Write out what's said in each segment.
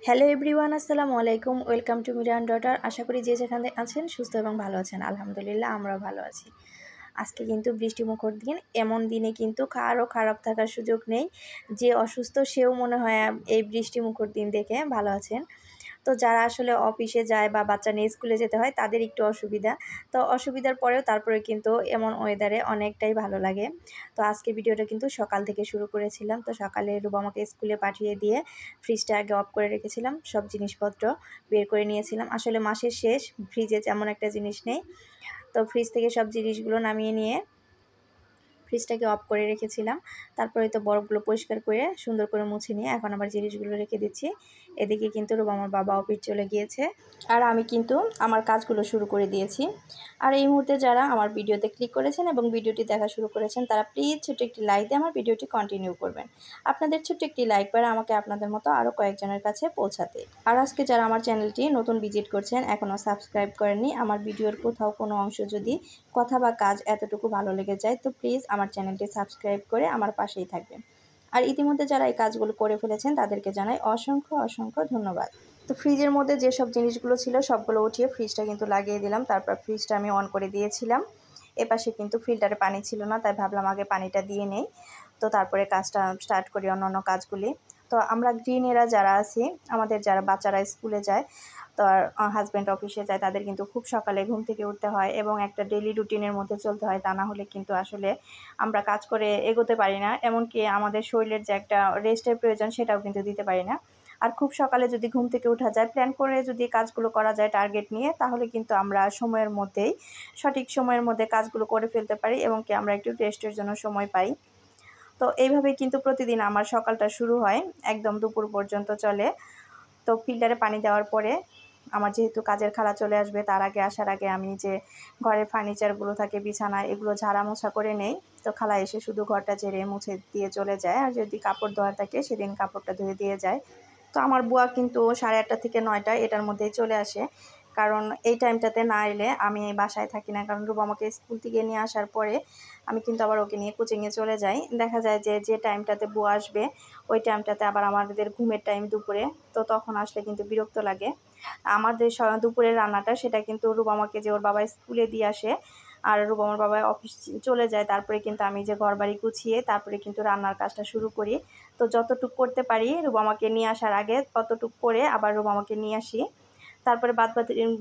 Hello everyone, আসসালামু আলাইকুম। Welcome to Miran daughter. আশা করি যে যেখানে আছেন সুস্থ এবং ভালো আছেন। আলহামদুলিল্লাহ আমরাও ভালো আছি। আজকে কিন্তু বৃষ্টিমুখর দিন। এমন দিনে কিন্তু কারও খারাপ থাকার সুযোগ নেই। যে অসুস্থ সেও মনে হয় এই বৃষ্টিমুখর দিন দেখে ভালো আছেন। তো যারা আসলে অফিসে যায় বা বাচ্চা নিয়ে স্কুলে যেতে হয় তাদের একটু অসুবিধা। তো অসুবিধার পরেও তারপরে কিন্তু এমন ওয়েদারে অনেকটাই ভালো লাগে। তো আজকে ভিডিওটা কিন্তু সকাল থেকে শুরু করেছিলাম। তো সকালে রুবা আমাকে স্কুলে পাঠিয়ে দিয়ে ফ্রিজটা আগে অফ করে রেখেছিলাম, সব জিনিসপত্র বের করে নিয়েছিলাম। আসলে মাসের শেষ, ফ্রিজে তেমন একটা জিনিস নেই। তো ফ্রিজ থেকে সব জিনিসগুলো নামিয়ে নিয়ে ফ্রিজটাকে অফ করে রেখেছিলাম। তারপরে তো বরফগুলো পরিষ্কার করে সুন্দর করে মুছে নিয়ে এখন আবার জিনিসগুলো রেখে দিচ্ছি। এদিকে কিন্তু আমার বাবা অফিস চলে গিয়েছে আর আমি কিন্তু আমার কাজগুলো শুরু করে দিয়েছি। আর এই মুহূর্তে যারা আমার ভিডিওতে ক্লিক করেছেন এবং ভিডিওটি দেখা শুরু করেছেন তারা প্লিজ ছোট্ট একটি লাইক দিয়ে আমার ভিডিওটি কন্টিনিউ করবেন। আপনাদের ছোট্ট একটি লাইক করে আমাকে আপনাদের মতো আরও কয়েকজনের কাছে পৌঁছাতে। আর আজকে যারা আমার চ্যানেলটি নতুন ভিজিট করছেন, এখনও সাবস্ক্রাইব করেননি, আমার ভিডিওর কোথাও কোনো অংশ যদি কথা বা কাজ এতটুকু ভালো লেগে যায় তো প্লিজ আমার চ্যানেলটি সাবস্ক্রাইব করে আমার পাশেই থাকবেন। আর ইতিমধ্যে যারা এই কাজগুলো করে ফেলেছেন তাদেরকে জানাই অসংখ্য অসংখ্য ধন্যবাদ। তো ফ্রিজের মধ্যে যেসব জিনিসগুলো ছিল সবগুলো উঠিয়ে ফ্রিজটা কিন্তু লাগিয়ে দিলাম। তারপর ফ্রিজটা আমি অন করে দিয়েছিলাম। এপাশে কিন্তু ফিল্টারে পানি ছিল না, তাই ভাবলাম আগে পানিটা দিয়ে নেই, তো তারপরে কাজটা স্টার্ট করি অন্য কাজগুলি। তো আমরা গৃহিণীরা যারা আছি, আমাদের যারা বাচ্চারা স্কুলে যায়, তো আর হাজব্যান্ড অফিসে যায়, তাদের কিন্তু খুব সকালে ঘুম থেকে উঠতে হয় এবং একটা ডেইলি রুটিনের মধ্যে চলতে হয়। তা না হলে কিন্তু আসলে আমরা কাজ করে এগোতে পারি না, এমনকি আমাদের শরীরের যে একটা রেস্টের প্রয়োজন সেটাও কিন্তু দিতে পারি না। আর খুব সকালে যদি ঘুম থেকে ওঠা যায়, প্ল্যান করে যদি কাজগুলো করা যায় টার্গেট নিয়ে, তাহলে কিন্তু আমরা সময়ের মধ্যেই সঠিক সময়ের মধ্যে কাজগুলো করে ফেলতে পারি এবং কি আমরা একটু রেস্টের জন্য সময় পাই। তো এইভাবেই কিন্তু প্রতিদিন আমার সকালটা শুরু হয়, একদম দুপুর পর্যন্ত চলে। তো ফিল্টারে পানি দেওয়ার পরে আমার যেহেতু কাজের খালা চলে আসবে, তার আগে আসার আগে আমি যে ঘরের ফার্নিচারগুলো থাকে, বিছানা, এগুলো ঝাড়া মোছা করে নেই। তো খালা এসে শুধু ঘরটা ঝেড়ে মুছে দিয়ে চলে যায়, আর যদি কাপড় ধোয়ার থাকে সেদিন কাপড়টা ধুয়ে দিয়ে যায়। তো আমার বুয়া কিন্তু 8:30 থেকে 9টা এটার মধ্যেই চলে আসে, কারণ এই টাইমটাতে না এলে আমি বাসায় থাকি না। কারণ রুবা আমাকে স্কুল থেকে নিয়ে আসার পরে আমি কিন্তু আবার ওকে নিয়ে কোচিংয়ে চলে যাই। দেখা যায় যে যে টাইমটাতে বুয়া আসবে ওই টাইমটাতে আবার আমাদের ঘুমের টাইম দুপুরে, তো তখন আসলে কিন্তু বিরক্ত লাগে। আমাদের দুপুরের রান্নাটা সেটা কিন্তু রুবা আমাকে যে ওর বাবা স্কুলে দিয়ে আসে আর রুবা আমার বাবা অফিস চলে যায়, তারপরে কিন্তু আমি যে ঘরবাড়ি গুছিয়ে তারপরে কিন্তু রান্নার কাজটা শুরু করি। তো যতটুক করতে পারি রুবা আমাকে নিয়ে আসার আগে ততটুক করে আবার রুবা আমাকে নিয়ে আসি। তারপরে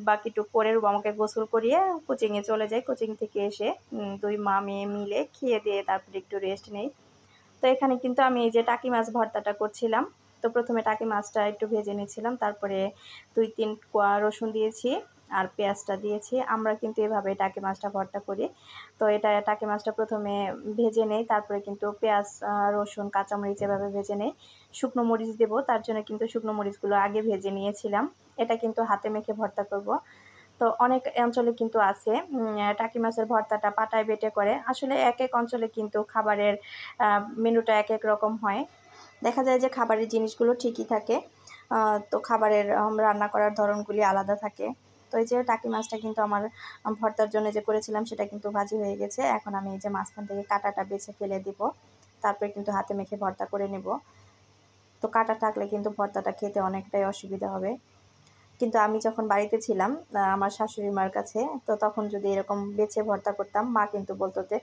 বাকিটুক করে রুবা আমাকে গোসল করিয়ে কোচিংয়ে চলে যাই। কোচিং থেকে এসে দুই মা মেয়ে মিলে খেয়ে দিয়ে তারপরে একটু রেস্ট নেই। তো এখানে কিন্তু আমি এই যে টাকি মাছ ভর্তাটা করছিলাম। তো প্রথমে টাকি মাছটা একটু ভেজে নিয়েছিলাম, তারপরে 2-3 কোয়া রসুন দিয়েছি আর পেঁয়াজটা দিয়েছি। আমরা কিন্তু এভাবে টাকি মাছটা ভর্তা করি। তো এটা টাকি মাছটা প্রথমে ভেজে নেই, তারপরে কিন্তু পেঁয়াজ, রসুন, কাঁচামরিচ এভাবে ভেজে নেই। শুকনো মরিচ দেবো, তার জন্য কিন্তু শুকনো মরিচগুলো আগে ভেজে নিয়েছিলাম। এটা কিন্তু হাতে মেখে ভর্তা করব। তো অনেক অঞ্চলে কিন্তু আছে টাকি মাছের ভর্তাটা পাটায় বেটে করে। আসলে এক এক অঞ্চলে কিন্তু খাবারের মেনুটা এক এক রকম হয়। দেখা যায় যে খাবারের জিনিসগুলো ঠিকই থাকে, তো খাবারের রান্না করার ধরনগুলি আলাদা থাকে। তো এই যে টাকি মাছটা কিন্তু আমার ভর্তার জন্য যে করেছিলাম সেটা কিন্তু ভাজি হয়ে গেছে। এখন আমি এই যে মাঝখান থেকে কাঁটাটা বেছে ফেলে দিব, তারপরে কিন্তু হাতে মেখে ভর্তা করে নেব। তো কাঁটা থাকলে কিন্তু ভর্তাটা খেতে অনেকটাই অসুবিধা হবে। কিন্তু আমি যখন বাড়িতে ছিলাম আমার শাশুড়ি মার কাছে, তো তখন যদি এরকম বেছে ভর্তা করতাম, মা কিন্তু বলতো যে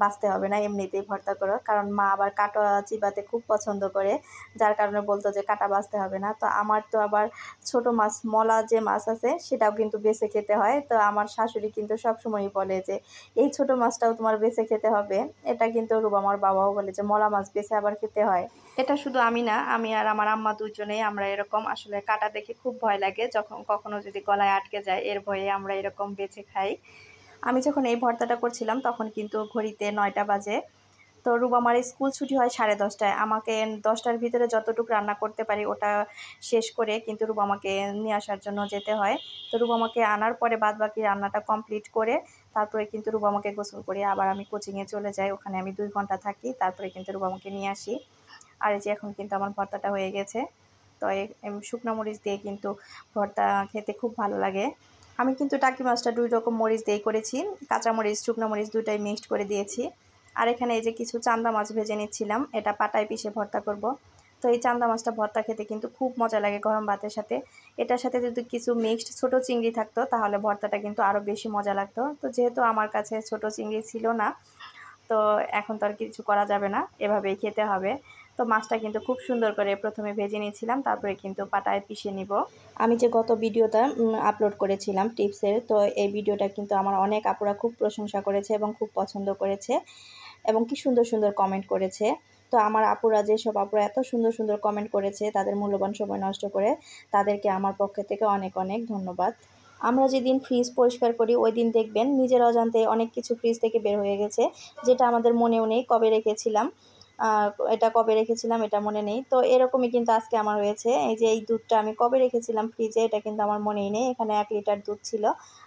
বাছতে হবে না, এমনিতেই ভর্তা করো। কারণ মা আবার কাঁটা চিবাতে খুব পছন্দ করে, যার কারণে বলতো যে কাঁটা বাছতে হবে না। তো আমার তো আবার ছোট মাছ, মলা যে মাছ আছে সেটাও কিন্তু বেছে খেতে হয়। তো আমার শাশুড়ি কিন্তু সবসময়ই বলে যে এই ছোট মাছটাও তোমার বেছে খেতে হবে। এটা কিন্তু আমার বাবাও বলে যে মলা মাছ বেছে আবার খেতে হয়। এটা শুধু আমি না, আমি আর আমার আম্মা দুজনেই আমরা এরকম। আসলে কাঁটা দেখে খুব ভয় লাগে, যখন কখনো যদি গলায় আটকে যায় এর ভয়ে আমরা এরকম বেছে খাই। আমি যখন এই ভর্তাটা করছিলাম তখন কিন্তু ঘড়িতে 9টা বাজে। তো রুবামার স্কুল ছুটি হয় 10:30টায়। আমাকে 10টার ভিতরে যতটুকু রান্না করতে পারি ওটা শেষ করে কিন্তু রুবামাকে নিয়ে আসার জন্য যেতে হয়। তো রুবামাকে আনার পরে বাদবাকি রান্নাটা কমপ্লিট করে তারপরে কিন্তু রুবামাকে গোসল করে আবার আমি কোচিংয়ে চলে যাই। ওখানে আমি 2 ঘন্টা থাকি, তারপরে কিন্তু রুবামাকে নিয়ে আসি। আর এই যে এখন কিন্তু আমার ভর্তাটা হয়ে গেছে। তো শুকনো মরিচ দিয়ে কিন্তু ভর্তা খেতে খুব ভালো লাগে। আমি কিন্তু টাকি মাছটা 2 রকম মরিচ দিয়েই করেছি, কাঁচামরিচ, শুকনো মরিচ দুটাই মিক্সড করে দিয়েছি। আর এখানে এই যে কিছু চান্দা মাছ ভেজে নিচ্ছিলাম, এটা পাটায় পিষে ভর্তা করব। তো এই চান্দা মাছটা ভর্তা খেতে কিন্তু খুব মজা লাগে গরম ভাতের সাথে। এটার সাথে যদি কিছু মিক্সড ছোট চিংড়ি থাকতো তাহলে ভর্তাটা কিন্তু আরও বেশি মজা লাগতো। তো যেহেতু আমার কাছে ছোট চিংড়ি ছিল না, তো এখন তো আর কিছু করা যাবে না, এভাবেই খেতে হবে। তো মাছটা কিন্তু খুব সুন্দর করে প্রথমে ভেজে নিয়েছিলাম, তারপরে কিন্তু পাটায় পিষে নিব। আমি যে গত ভিডিওটা আপলোড করেছিলাম টিপসের, তো এই ভিডিওটা কিন্তু আমার অনেক আপুরা খুব প্রশংসা করেছে এবং খুব পছন্দ করেছে এবং কি সুন্দর সুন্দর কমেন্ট করেছে। তো আমার আপুরা, যেসব আপুরা এত সুন্দর সুন্দর কমেন্ট করেছে তাদের মূল্যবান সময় নষ্ট করে, তাদেরকে আমার পক্ষ থেকে অনেক অনেক ধন্যবাদ। আমরা যেদিন ফ্রিজ পরিষ্কার করি ওই দিন দেখবেন নিজের অজান্তে অনেক কিছু ফ্রিজ থেকে বের হয়ে গেছে, যেটা আমাদের মনেও নেই কবে রেখেছিলাম। এটা কবে রেখেছিলাম এটা মনে নেই। তো এরকমই কিন্তু আজকে আমার হয়েছে। এই যে এই দুধটা আমি কবে রেখেছিলাম ফ্রিজে এটা কিন্তু আমার মনেই নেই। এখানে 1 লিটার দুধ ছিল।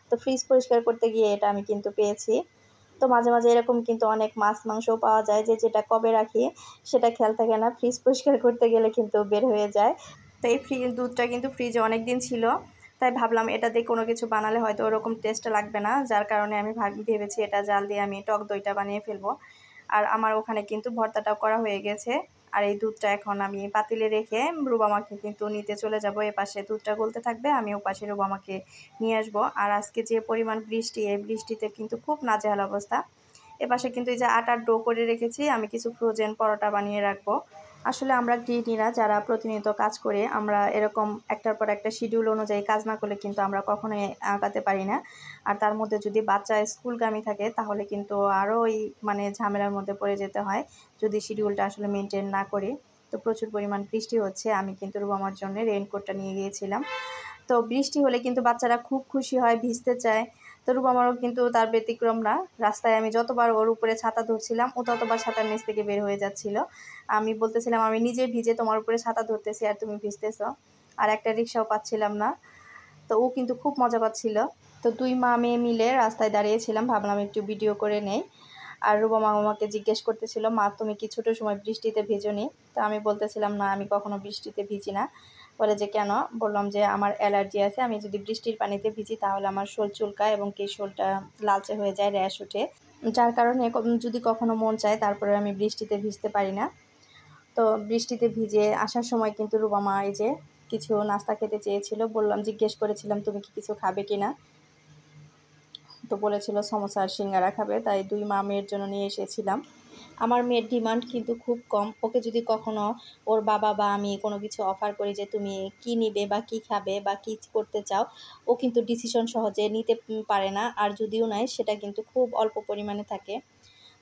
তো ফ্রিজ পরিষ্কার করতে গিয়ে এটা আমি কিন্তু পেয়েছি। তো মাঝে মাঝে এরকম কিন্তু অনেক মাছ মাংসও পাওয়া যায় যে যেটা কবে রাখি সেটা খেয়াল থাকে না, ফ্রিজ পরিষ্কার করতে গেলে কিন্তু বের হয়ে যায়। তো এই দুধটা কিন্তু ফ্রিজে অনেক দিন ছিল, তাই ভাবলাম এটা দিয়ে কোনো কিছু বানালে হয়তো ওরকম টেস্ট লাগবে না, যার কারণে আমি ভেবেছি এটা জাল দিয়ে আমি টক দইটা বানিয়ে ফেলবো। আর আমার ওখানে কিন্তু ভর্তাটাও করা হয়ে গেছে। আর এই দুধটা এখন আমি পাতিলে রেখে রুবামাকে কিন্তু নিতে চলে যাব। এপাশে দুধটা গলতে থাকবে, আমি ওপাশে রুবামাকে নিয়ে আসবো। আর আজকে যে পরিমাণ বৃষ্টি, এই বৃষ্টিতে কিন্তু খুব নাজেহাল অবস্থা। এপাশে কিন্তু এই যে আটার ডো করে রেখেছি, আমি কিছু ফ্রোজেন পরোটা বানিয়ে রাখবো। আসলে আমরা গৃহিণীরা যারা প্রতিনিয়ত কাজ করে, আমরা এরকম একটার পর একটা শিডিউল অনুযায়ী কাজ না করলে কিন্তু আমরা কখনোই আগাতে পারি না। আর তার মধ্যে যদি বাচ্চা স্কুলগামী থাকে তাহলে কিন্তু আরও ওই মানে ঝামেলার মধ্যে পড়ে যেতে হয় যদি শিডিউলটা আসলে মেনটেন না করি। তো প্রচুর পরিমাণ বৃষ্টি হচ্ছে, আমি কিন্তু রুবামার জন্য রেইনকোটটা নিয়ে গিয়েছিলাম। তো বৃষ্টি হলে কিন্তু বাচ্চারা খুব খুশি হয়, ভিজতে চায়। তো রুবামারও কিন্তু তার ব্যতিক্রম না। রাস্তায় আমি যতবার ওর উপরে ছাতা ধরছিলাম ও ততবার ছাতার নিচ থেকে বের হয়ে যাচ্ছিল। আমি বলতেছিলাম আমি নিজে ভিজে তোমার উপরে ছাতা ধরতেছি আর তুমি ভিজতেছো। আর একটা রিক্সাও পাচ্ছিলাম না। তো ও কিন্তু খুব মজা পাচ্ছিল। তো 2 মা মেয়ে মিলে রাস্তায় দাঁড়িয়েছিলাম, ভাবলাম একটু ভিডিও করে নেই। আর রুবামা আমাকে জিজ্ঞেস করতেছিল, মা তুমি কি ছোটো সময় বৃষ্টিতে ভিজোনি? তো আমি বলতেছিলাম না, আমি কখনো বৃষ্টিতে ভিজি না। বলে যে কেন? বললাম যে আমার অ্যালার্জি আছে, আমি যদি বৃষ্টির পানিতে ভিজি তাহলে আমার শোল চুলকায় এবং কি শোলটা লালচে হয়ে যায়, র্যাশ ওঠে, যার কারণে যদি কখনো মন চায় তারপরে আমি বৃষ্টিতে ভিজতে পারি না। তো বৃষ্টিতে ভিজে আসার সময় কিন্তু রুবামা এই যে কিছু নাস্তা খেতে চেয়েছিল, জিজ্ঞেস করেছিলাম তুমি কি কিছু খাবে কিনা? তো বলেছিল সমোসা আর সিঙ্গারা খাবে, তাই 2 মা মেয়ের জন্য নিয়ে এসেছিলাম। আমার মেয়ের ডিমান্ড কিন্তু খুব কম। ওকে যদি কখনো ওর বাবা বা আমি কোনো কিছু অফার করি যে তুমি কি নিবে বা কি খাবে বা কি করতে চাও, ও কিন্তু ডিসিশন সহজে নিতে পারে না। আর যদিও নেয় সেটা কিন্তু খুব অল্প পরিমাণে থাকে।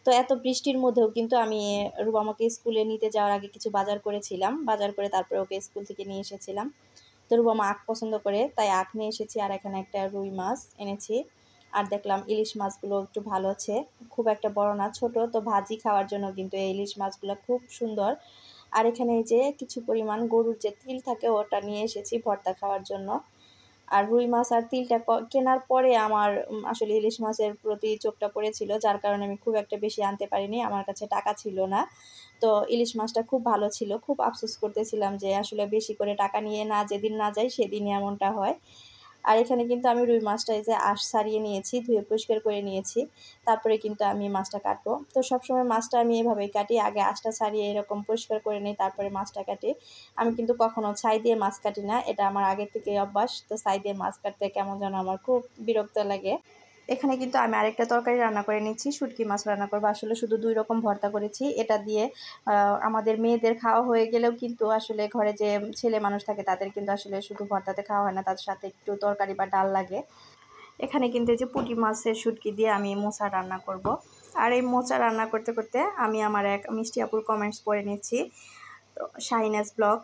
তো এত বৃষ্টির মধ্যেও কিন্তু আমি রুবামাকে স্কুলে নিতে যাওয়ার আগে কিছু বাজার করেছিলাম। বাজার করে তারপরে ওকে স্কুল থেকে নিয়ে এসেছিলাম। তো রুবামা আখ পছন্দ করে, তাই আখ নিয়ে এসেছি। আর এখানে একটা রুই মাছ এনেছি। আর দেখলাম ইলিশ মাছগুলো একটু ভালো আছে, খুব একটা বড় না, ছোট। তো ভাজি খাওয়ার জন্য কিন্তু এই ইলিশ মাছগুলো খুব সুন্দর। আর এখানে এই যে কিছু পরিমাণ গরুর যে তিল থাকে ওটা নিয়ে এসেছি ভর্তা খাওয়ার জন্য। আর রুই মাছ আর তিলটা কেনার পরে আমার আসলে ইলিশ মাছের প্রতি চোখটা পড়েছিল, যার কারণে আমি খুব একটা বেশি আনতে পারিনি, আমার কাছে টাকা ছিল না। তো ইলিশ মাছটা খুব ভালো ছিল, খুব আফসোস করতেছিলাম যে আসলে বেশি করে টাকা নিয়ে যেদিন না যাই সেদিনই এমনটা হয়। আর এখানে কিন্তু আমি রুই মাছটা এই যে আঁশ ছাড়িয়ে নিয়েছি, ধুয়ে পরিষ্কার করে নিয়েছি, তারপরে কিন্তু আমি মাছটা কাটবো। তো সবসময় মাছটা আমি এভাবেই কাটি, আগে আঁশটা ছাড়িয়ে এরকম পরিষ্কার করে নিই, তারপরে মাছটা কাটি। আমি কিন্তু কখনো ছাই দিয়ে মাছ কাটি না, এটা আমার আগের থেকেই অভ্যাস। তো ছাই দিয়ে মাছ কাটতে কেমন যেন আমার খুব বিরক্ত লাগে। এখানে কিন্তু আমি আরেকটা তরকারি রান্না করে নিচ্ছি, শুটকি মাছ রান্না করবো। আসলে শুধু 2 রকম ভর্তা করেছি, এটা দিয়ে আমাদের মেয়েদের খাওয়া হয়ে গেলেও কিন্তু আসলে ঘরে যে ছেলে মানুষ থাকে তাদের কিন্তু আসলে শুধু ভর্তাতে খাওয়া হয় না, তার সাথে একটু তরকারি বা ডাল লাগে। এখানে কিন্তু এই যে পুঁটি মাছের শুটকি দিয়ে আমি মোচা রান্না করব। আর এই মোচা রান্না করতে করতে আমি আমার এক মিষ্টি আপুর কমেন্টস পড়ে নিচ্ছি। তো শাহিনাজ ব্লগ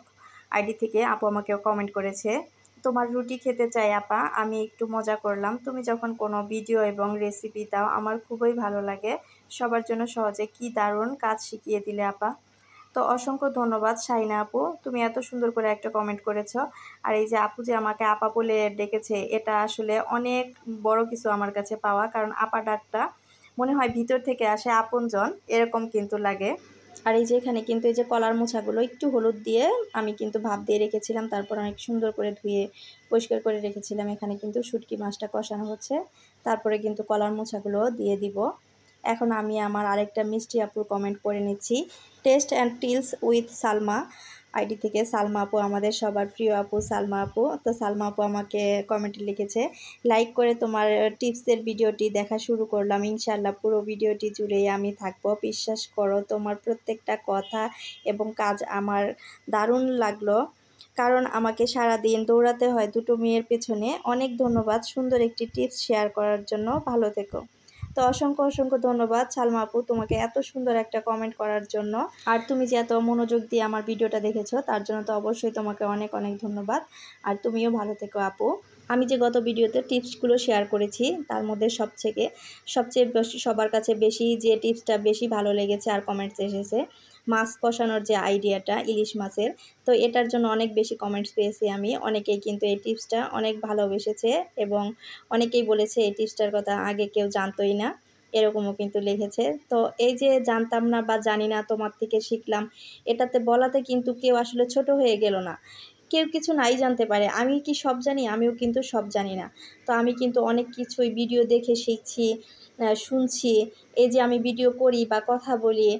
আইডি থেকে আপু আমাকে কমেন্ট করেছে, তোমার রুটি খেতে চাই আপা, আমি একটু মজা করলাম, তুমি যখন কোনো ভিডিও এবং রেসিপি দাও আমার খুবই ভালো লাগে, সবার জন্য সহজে কি দারুণ কাজ শিখিয়ে দিলে আপা। তো অসংখ্য ধন্যবাদ শাহিনা আপু, তুমি এত সুন্দর করে একটা কমেন্ট করেছো। আর এই যে আপু যে আমাকে আপা বলে ডেকেছে, এটা আসলে অনেক বড় কিছু আমার কাছে পাওয়া, কারণ আপা ডাকটা মনে হয় ভিতর থেকে আসে, আপনজন এরকম কিন্তু লাগে। আর এই যে এখানে কিন্তু এই যে কলার মোছাগুলো একটু হলুদ দিয়ে আমি কিন্তু ভাপ দিয়ে রেখেছিলাম, তারপর অনেক সুন্দর করে ধুয়ে পরিষ্কার করে রেখেছিলাম। এখানে কিন্তু শুটকি মাছটা কষানো হচ্ছে, তারপরে কিন্তু কলার মোছাগুলো দিয়ে দিব। এখন আমি আমার আরেকটা মিষ্টি আপুর কমেন্ট পড়ে নিচ্ছি, taste and tales with Salma. ID থেকে সালমা আপু, আমাদের সবার প্রিয় আপু সালমা আপু। তো সালমা আপু আমাকে কমেন্টে লিখেছে, লাইক করে তোমার টিপসের ভিডিওটি দেখা শুরু করলাম, ইনশাআল্লাহ পুরো ভিডিওটি জুড়েই আমি থাকবো, বিশ্বাস করো তোমার প্রত্যেকটা কথা এবং কাজ আমার দারুণ লাগলো, কারণ আমাকে সারাদিন দৌড়াতে হয় দুটো মেয়ের পেছনে। অনেক ধন্যবাদ সুন্দর একটি টিপস শেয়ার করার জন্য, ভালো থেকো। তো অসংখ্য ধন্যবাদ সালমা আপু তোমাকে এত সুন্দর একটা কমেন্ট করার জন্য। আর তুমি যে এত মনোযোগ দিয়ে আমার ভিডিওটা দেখেছো তার জন্য তো অবশ্যই তোমাকে অনেক ধন্যবাদ। আর তুমিও ভালো থেকো আপু। আমি যে গত ভিডিওতে টিপসগুলো শেয়ার করেছি তার মধ্যে সবচেয়ে বেশি সবার কাছে বেশি যে টিপসটা বেশি ভালো লেগেছে আর কমেন্টস এসেছে, মাছ কষানোর যে আইডিয়াটা ইলিশ মাছের। তো এটার জন্য অনেক বেশি কমেন্টস পেয়েছি আমি। অনেকেই কিন্তু এই টিপসটা অনেক ভালোবেসেছে এবং অনেকেই বলেছে এই টিপসটার কথা আগে কেউ জানতোই না, এরকমও কিন্তু লিখেছে। তো এই যে জানতাম না বা জানি না তোমার থেকে শিখলাম, এটাতে বলাতে কিন্তু কেউ আসলে ছোট হয়ে গেল না। কেউ কিছু নাই জানতে পারে, আমি কি সব জানি? আমিও কিন্তু সব জানি না। তো আমি কিন্তু অনেক কিছুই ভিডিও দেখে শিখছি, শুনছি। এই যে আমি ভিডিও করি বা কথা বলি,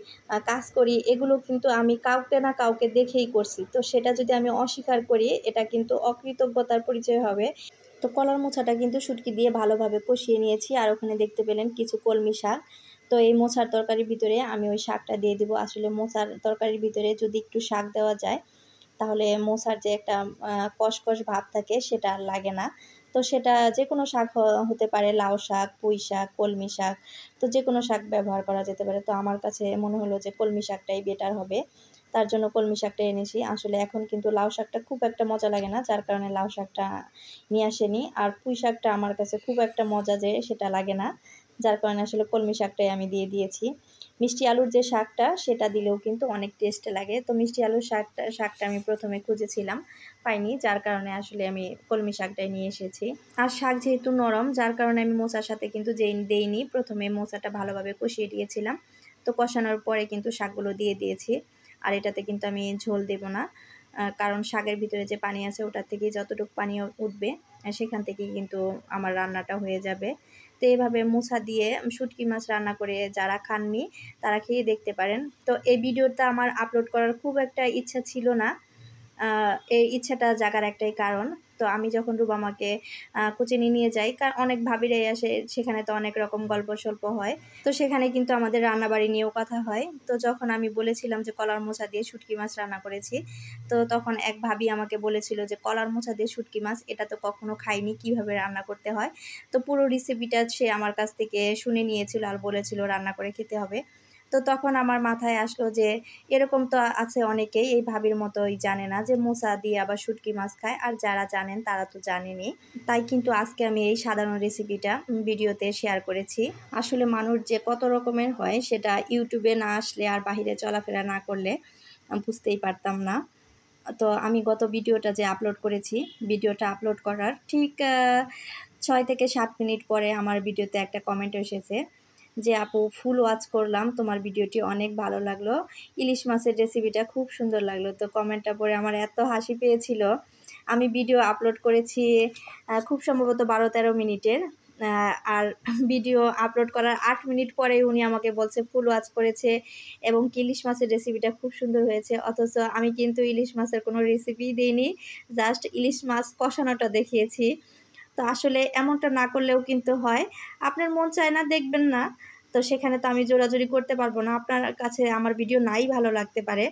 কাজ করি, এগুলো কিন্তু আমি কাউকে না কাউকে দেখেই করছি। তো সেটা যদি আমি অস্বীকার করি এটা কিন্তু অকৃতজ্ঞতার পরিচয় হবে। তো কলার মোছাটা কিন্তু শুটকি দিয়ে ভালোভাবে কষিয়ে নিয়েছি। আর ওখানে দেখতে পেলেন কিছু কলমি শাক। তো এই মোছার তরকারির ভিতরে আমি ওই শাকটা দিয়ে দিব। আসলে মোছার তরকারির ভিতরে যদি একটু শাক দেওয়া যায় তাহলে মোছার যে একটা কষকষ ভাব থাকে সেটা আর লাগে না। তো সেটা যে কোনো শাক হতে পারে, লাউ শাক, পুঁই শাক, কলমি শাক, তো যে কোনো শাক ব্যবহার করা যেতে পারে। তো আমার কাছে মনে হলো যে কলমি শাকটাই বেটার হবে, তার জন্য কলমি শাকটা এনেছি। আসলে এখন কিন্তু লাউ শাকটা খুব একটা মজা লাগে না, যার কারণে লাউ শাকটা নিয়ে আসেনি। আর পুঁই শাকটা আমার কাছে খুব একটা মজা যে সেটা লাগে না, যার কারণে আসলে কলমি শাকটাই আমি দিয়ে দিয়েছি। মিষ্টি আলুর যে শাকটা সেটা দিলেও কিন্তু অনেক টেস্ট লাগে। তো মিষ্টি আলুর শাকটা আমি প্রথমে খুঁজেছিলাম, পাইনি, যার কারণে আসলে আমি কলমি শাকটাই নিয়ে এসেছি। আর শাক যেহেতু নরম, যার কারণে আমি মোচার সাথে কিন্তু দেইনি, প্রথমে মোচাটা ভালোভাবে কষিয়ে দিয়েছিলাম। তো কষানোর পরে কিন্তু শাকগুলো দিয়ে দিয়েছি। আর এটাতে কিন্তু আমি ঝোল দেব না, কারণ শাকের ভিতরে যে পানি আছে ওটার থেকেই যতটুকু পানি উঠবে সেখান থেকেই কিন্তু আমার রান্নাটা হয়ে যাবে। তো এইভাবে মোছা দিয়ে শুটকি মাছ রান্না করে যারা খাননি তারা খেয়ে দেখতে পারেন। তো এই ভিডিওটা আমার আপলোড করার খুব একটা ইচ্ছা ছিল না, এই ইচ্ছাটা জাগার একটাই কারণ, তো আমি যখন রুবামাকে কোচিনে নিয়ে যাই, কারণ অনেক ভাবিরাই আসে, সেখানে তো অনেক রকম গল্প সল্প হয়। তো সেখানে কিন্তু আমাদের রান্নাবাড়ি নিয়েও কথা হয়। তো যখন আমি বলেছিলাম যে কলার মোচা দিয়ে শুটকি মাছ রান্না করেছি, তো তখন এক ভাবি আমাকে বলেছিল যে কলার মোচা দিয়ে শুটকি মাছ এটা তো কখনো খাইনি, কিভাবে রান্না করতে হয়। তো পুরো রেসিপিটা সে আমার কাছ থেকে শুনে নিয়েছিল আর বলেছিল রান্না করে খেতে হবে। তো তখন আমার মাথায় আসলো যে এরকম তো আছে অনেকেই এই ভাবির মতোই জানে না যে মোচা দিয়ে আবার শুটকি মাছ খায়, আর যারা জানেন তারা তো জানেনই। তাই কিন্তু আজকে আমি এই সাধারণ রেসিপিটা ভিডিওতে শেয়ার করেছি। আসলে মানুষ যে কত রকমের হয় সেটা ইউটিউবে না আসলে আর বাহিরে চলাফেরা না করলে বুঝতেই পারতাম না। তো আমি গত ভিডিওটা যে আপলোড করেছি, ভিডিওটা আপলোড করার ঠিক 6 থেকে 7 মিনিট পরে আমার ভিডিওতে একটা কমেন্ট এসেছে যে আপু ফুল ওয়াচ করলাম, তোমার ভিডিওটি অনেক ভালো লাগলো, ইলিশ মাছের রেসিপিটা খুব সুন্দর লাগলো। তো কমেন্টটা পড়ে আমার এত হাসি পেয়েছিল। আমি ভিডিও আপলোড করেছি খুব সম্ভবত 12-13 মিনিটের, আর ভিডিও আপলোড করার 8 মিনিট পরেই উনি আমাকে বলছে ফুল ওয়াচ করেছে এবং ইলিশ মাছের রেসিপিটা খুব সুন্দর হয়েছে। অথচ আমি কিন্তু ইলিশ মাছের কোনো রেসিপিই দিইনি, জাস্ট ইলিশ মাছ কষানোটা দেখিয়েছি। তো আসলে এমনটা না করলেও কিন্তু হয়, আপনার মন চায় না দেখবেন না, তো সেখানে তো আমি জোরাজুরি করতে পারবো না। আপনার কাছে আমার ভিডিও নাই ভালো লাগতে পারে,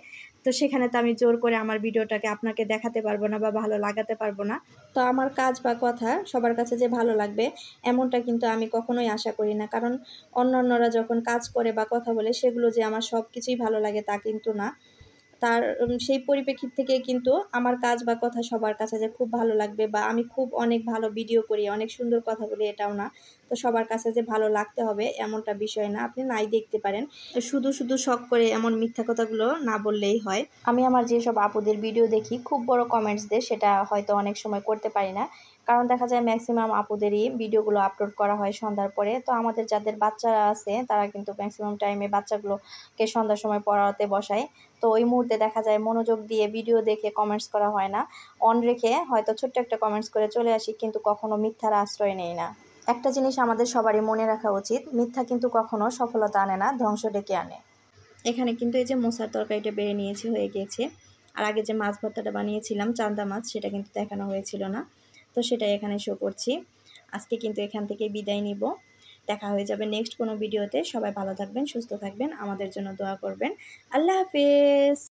তো সেখানে তো আমি জোর করে আমার ভিডিওটাকে আপনাকে দেখাতে পারবো না বা ভালো লাগাতে পারবো না। তো আমার কাজ বা কথা সবার কাছে যে ভালো লাগবে এমনটা কিন্তু আমি কখনোই আশা করি না, কারণ অন্যান্যরা যখন কাজ করে বা কথা বলে সেগুলো যে আমার সব কিছুই ভালো লাগে তা কিন্তু না। তার সেই পরিপ্রেক্ষিত থেকে কিন্তু আমার কাজ বা কথা সবার কাছে যে খুব ভালো লাগবে বা আমি খুব অনেক ভালো ভিডিও করি, অনেক সুন্দর কথা বলি, এটাও না। তো সবার কাছে যে ভালো লাগতে হবে এমনটা বিষয় না, আপনি নাই দেখতে পারেন। তো শুধু শখ করে এমন মিথ্যা কথাগুলো না বললেই হয়। আমি আমার যেসব আপুদের ভিডিও দেখি খুব বড় কমেন্টস দেয়, সেটা হয়তো অনেক সময় করতে পারি না, কারণ দেখা যায় ম্যাক্সিমাম আপুদেরই ভিডিওগুলো আপলোড করা হয় সন্ধ্যার পরে। তো আমাদের যাদের বাচ্চারা আছে তারা কিন্তু ম্যাক্সিমাম টাইমে বাচ্চাগুলোকে সন্ধ্যার সময় পড়াতে বসায়। তো ওই মুহূর্তে দেখা যায় মনোযোগ দিয়ে ভিডিও দেখে কমেন্টস করা হয় না, অন রেখে হয়তো ছোট্ট একটা কমেন্টস করে চলে আসি, কিন্তু কখনো মিথ্যার আশ্রয় নেই না। একটা জিনিস আমাদের সবারই মনে রাখা উচিত, মিথ্যা কিন্তু কখনো সফলতা আনে না, ধ্বংস ডেকে আনে। এখানে কিন্তু এই যে মোচার তরকারিটা বেড়ে নিয়েছি, হয়ে গিয়েছে। আর আগে যে মাছ ভর্তাটা বানিয়েছিলাম চান্দা মাছ, সেটা কিন্তু দেখানো হয়েছিল না, তো সেটাই এখানে শো করছি। আজকে কিন্তু এখান থেকে বিদায় নিব। দেখা হয়ে যাবে নেক্সট কোনো ভিডিওতে। সবাই ভালো থাকবেন, সুস্থ থাকবেন, আমাদের জন্য দোয়া করবেন। আল্লাহ হাফেজ।